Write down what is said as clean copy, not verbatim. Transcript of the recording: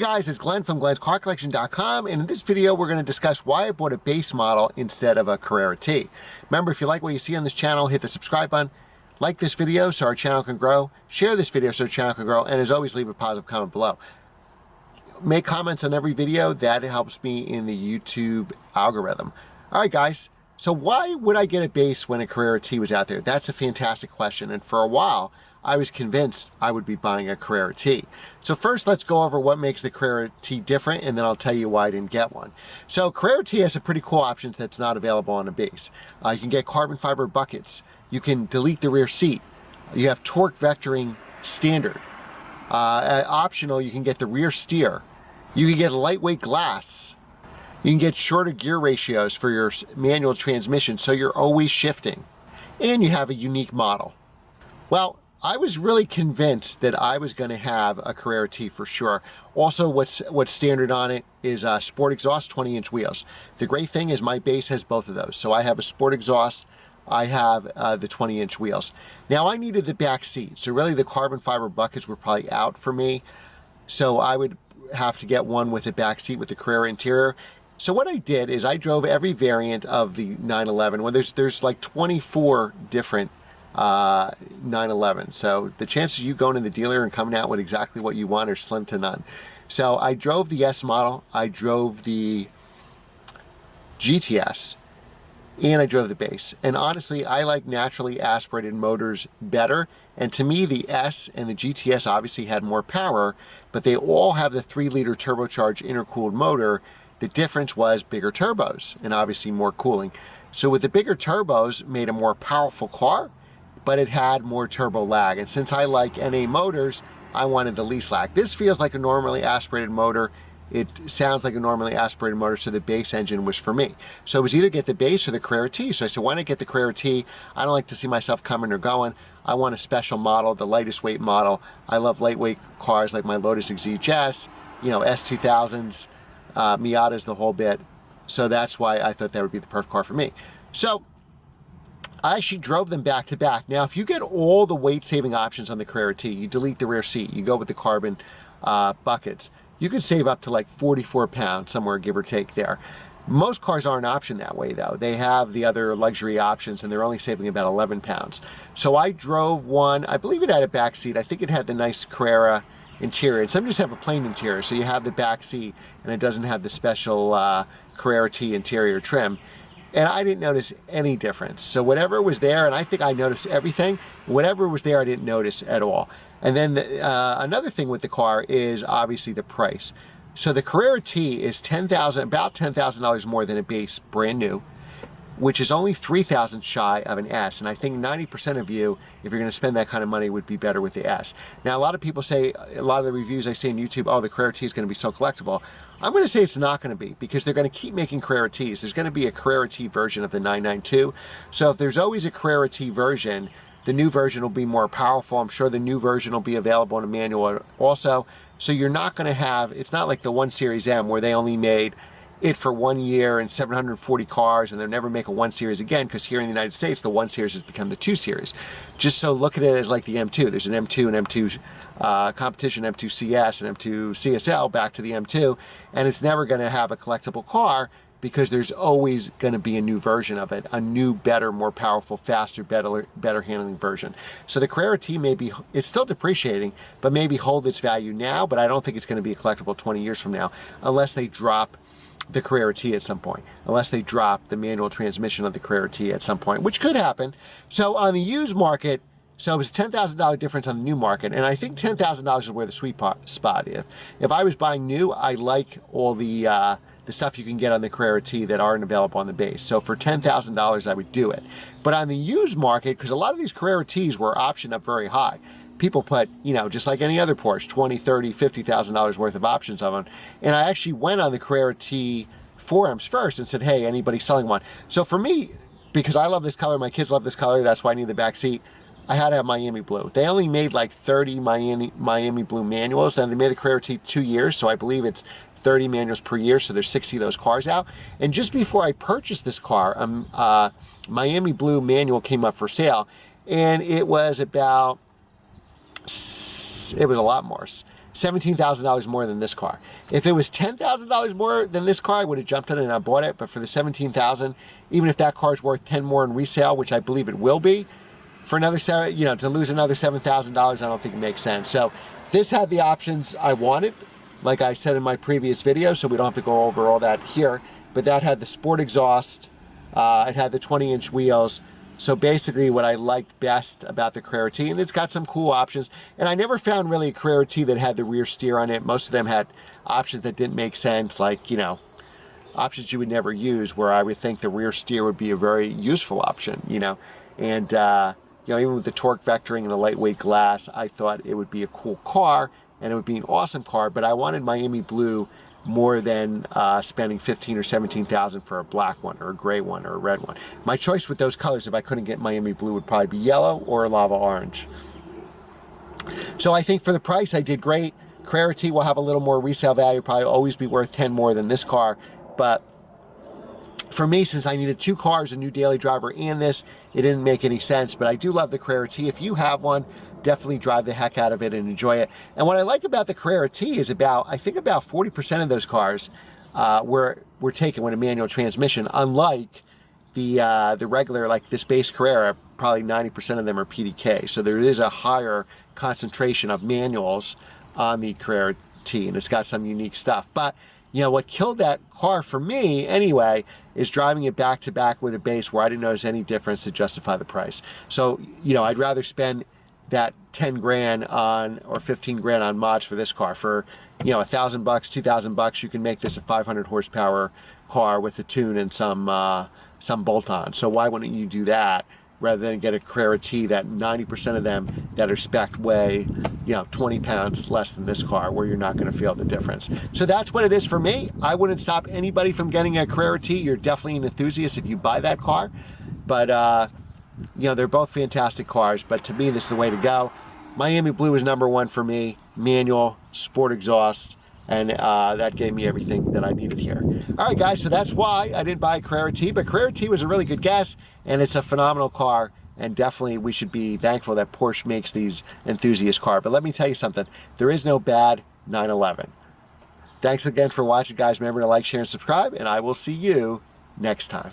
guys, it's Glenn from glenscarcollection.com, and in this video we're going to discuss why I bought a base model instead of a Carrera T. Remember, if you like what you see on this channel, hit the subscribe button, like this video so our channel can grow, share this video so our channel can grow, and as always, leave a positive comment below. Make comments on every video. That helps me in the YouTube algorithm. All right, guys, so why would I get a base when a Carrera T was out there? That's a fantastic question, and for a while I was convinced I would be buying a Carrera T. So first, let's go over what makes the Carrera T different, and then I'll tell you why I didn't get one. So Carrera T has some pretty cool options that's not available on a base. You can get carbon fiber buckets. You can delete the rear seat. You have torque vectoring standard. Optional, you can get the rear steer. You can get lightweight glass. You can get shorter gear ratios for your manual transmission, so you're always shifting. And you have a unique model. Well, I was really convinced that I was going to have a Carrera T for sure. Also, what's standard on it is sport exhaust, 20-inch wheels. The great thing is my base has both of those. So I have a sport exhaust, I have the 20-inch wheels. Now I needed the back seat, so really the carbon fiber buckets were probably out for me. So I would have to get one with a back seat with the Carrera interior. So what I did is I drove every variant of the 911. Well, there's like 24 different 911. So the chances of you going to the dealer and coming out with exactly what you want are slim to none. So I drove the S model, I drove the GTS, and I drove the base. And honestly, I like naturally aspirated motors better. And to me, the S and the GTS obviously had more power, but they all have the 3-liter turbocharged intercooled motor. The difference was bigger turbos and obviously more cooling. So with the bigger turbos, made a more powerful car, but it had more turbo lag. And since I like NA motors, I wanted the least lag. This feels like a normally aspirated motor. It sounds like a normally aspirated motor, so the base engine was for me. So it was either get the base or the Carrera T. So I said, why not get the Carrera T? I don't like to see myself coming or going. I want a special model, the lightest weight model. I love lightweight cars like my Lotus Exige S, S2000s, Miatas, the whole bit. So that's why I thought that would be the perfect car for me. So I actually drove them back to back. Now, if you get all the weight saving options on the Carrera T, you delete the rear seat, you go with the carbon buckets, you could save up to like 44 pounds, somewhere give or take there. Most cars aren't optioned that way though. They have the other luxury options and they're only saving about 11 pounds. So I drove one, I believe it had a back seat. I think it had the nice Carrera interior. And some just have a plain interior. So you have the back seat and it doesn't have the special Carrera T interior trim. And I didn't notice any difference. So whatever was there, and I think I noticed everything, whatever was there I didn't notice at all. And then another thing with the car is obviously the price. So the Carrera T is about $10,000 more than a base, brand new, which is only $3,000 shy of an S. And I think 90% of you, if you're going to spend that kind of money, would be better with the S. Now, a lot of people say, a lot of the reviews I see on YouTube, oh, the Carrera T is going to be so collectible. I'm going to say it's not going to be, because they're going to keep making Carrera Ts. There's going to be a Carrera T version of the 992. So if there's always a Carrera T version, the new version will be more powerful. I'm sure the new version will be available in a manual also. So you're not going to have, it's not like the 1 Series M where they only made it for 1 year and 740 cars, and they'll never make a 1 Series again, because here in the United States, the 1 Series has become the 2 Series. Just so look at it as like the M2. There's an M2 and M2 competition, M2 CS and M2 CSL back to the M2, and it's never going to have a collectible car because there's always going to be a new version of it, a new, better, more powerful, faster, better handling version. So the Carrera T it's still depreciating, but maybe hold its value now, but I don't think it's going to be a collectible 20 years from now, unless they drop the Carrera T at some point, unless they drop the manual transmission of the Carrera T at some point, which could happen. So on the used market, so it was a $10,000 difference on the new market, and I think $10,000 is where the sweet spot is. If I was buying new, I like all the stuff you can get on the Carrera T that aren't available on the base. So for $10,000, I would do it. But on the used market, because a lot of these Carrera Ts were optioned up very high, people put, just like any other Porsche, $20,000, $30,000, $50,000 worth of options on them. And I actually went on the Carrera T forums first and said, hey, anybody selling one? So for me, because I love this color, my kids love this color, that's why I need the back seat, I had to have Miami Blue. They only made like 30 Miami Blue manuals, and they made the Carrera T 2 years, so I believe it's 30 manuals per year, so there's 60 of those cars out. And just before I purchased this car, Miami Blue manual came up for sale, and it was a lot more, $17,000 more than this car. If it was $10,000 more than this car, I would have jumped on it and I bought it. But for the $17,000, even if that car is worth 10 more in resale, which I believe it will be, for another to lose another $7,000, I don't think it makes sense. So this had the options I wanted, like I said in my previous video, so we don't have to go over all that here. But that had the sport exhaust, it had the 20-inch wheels. So basically what I liked best about the Carrera T, and it's got some cool options. And I never found really a Carrera T that had the rear steer on it. Most of them had options that didn't make sense, like, options you would never use, where I would think the rear steer would be a very useful option, And, even with the torque vectoring and the lightweight glass, I thought it would be a cool car and it would be an awesome car, but I wanted Miami Blue more than spending $15,000 or $17,000 for a black one or a gray one or a red one. My choice with those colors, if I couldn't get Miami Blue, would probably be yellow or lava orange. So I think for the price, I did great. Carrera T will have a little more resale value, probably always be worth 10 more than this car, but for me, since I needed two cars, a new daily driver and this, it didn't make any sense. But I do love the Carrera T. If you have one, definitely drive the heck out of it and enjoy it. And what I like about the Carrera T is I think about 40% of those cars were taken with a manual transmission, unlike the regular, like this base Carrera, probably 90% of them are PDK. So there is a higher concentration of manuals on the Carrera T, and it's got some unique stuff. But what killed that car for me, anyway, is driving it back to back with a base where I didn't notice any difference to justify the price. So, I'd rather spend that 10 grand on, or 15 grand on mods for this car. For, $1,000, $2,000, you can make this a 500 horsepower car with a tune and some bolt-ons. So why wouldn't you do that rather than get a Carrera T that 90% of them that are spec'd weigh, 20 pounds less than this car, where you're not going to feel the difference. So that's what it is for me. I wouldn't stop anybody from getting a Carrera T. You're definitely an enthusiast if you buy that car. But, they're both fantastic cars. But to me, this is the way to go. Miami Blue is number one for me. Manual, sport exhaust, and that gave me everything that I needed here. All right, guys, so that's why I didn't buy a Carrera T. But Carrera T was a really good guess, and it's a phenomenal car. And definitely we should be thankful that Porsche makes these enthusiast cars. But let me tell you something. There is no bad 911. Thanks again for watching, guys. Remember to like, share, and subscribe. And I will see you next time.